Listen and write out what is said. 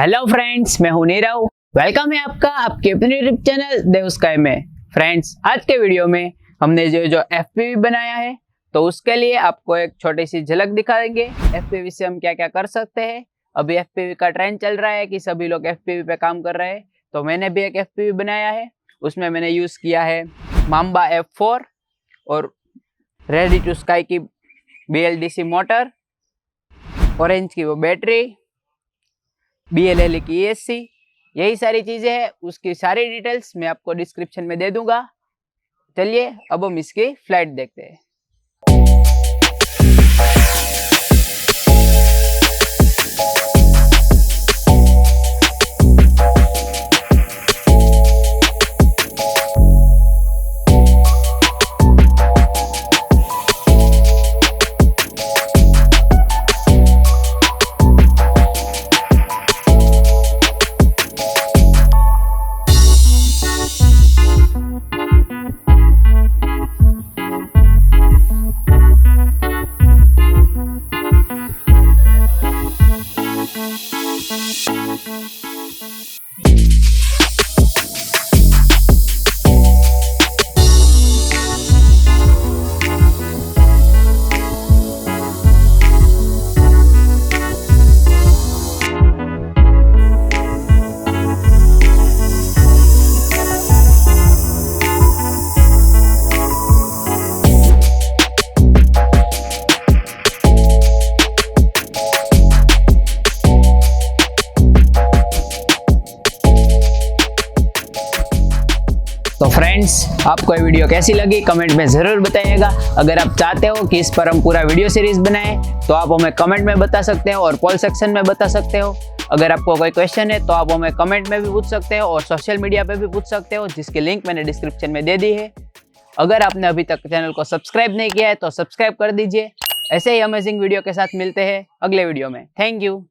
Hello friends, मैं हूं Nirav. Welcome है आपका आपके अपने यूट्यूब चैनल devsky में। फ्रेंड्स, आज के वीडियो में हमने जो FPV बनाया है तो उसके लिए आपको एक छोटी सी झलक दिखा देंगे। FPV से हम क्या क्या कर सकते हैं। अभी FPV का ट्रेंड चल रहा है कि सभी लोग FPV पे काम कर रहे हैं, तो मैंने भी एक FPV बनाया है। उसमें मैंने यूज़ किया है Mamba F4 और रेडी टू स्काई की BLDC मोटर, ऑरेंज की वो बैटरी, BLL की ESC, यही सारी चीज़ें हैं। उसकी सारी डिटेल्स मैं आपको डिस्क्रिप्शन में दे दूंगा। चलिए अब हम इसकी फ्लाइट देखते हैं। तो फ्रेंड्स, आपको ये वीडियो कैसी लगी कमेंट में ज़रूर बताइएगा। अगर आप चाहते हो कि इस पर हम पूरा वीडियो सीरीज बनाएं तो आप हमें कमेंट में बता सकते हो और पोल सेक्शन में बता सकते हो। अगर आपको कोई क्वेश्चन है तो आप हमें कमेंट में भी पूछ सकते हो और सोशल मीडिया पे भी पूछ सकते हो, जिसकी लिंक मैंने डिस्क्रिप्शन में दे दी है। अगर आपने अभी तक चैनल को सब्सक्राइब नहीं किया है तो सब्सक्राइब कर दीजिए। ऐसे ही अमेजिंग वीडियो के साथ मिलते हैं अगले वीडियो में। Thank you.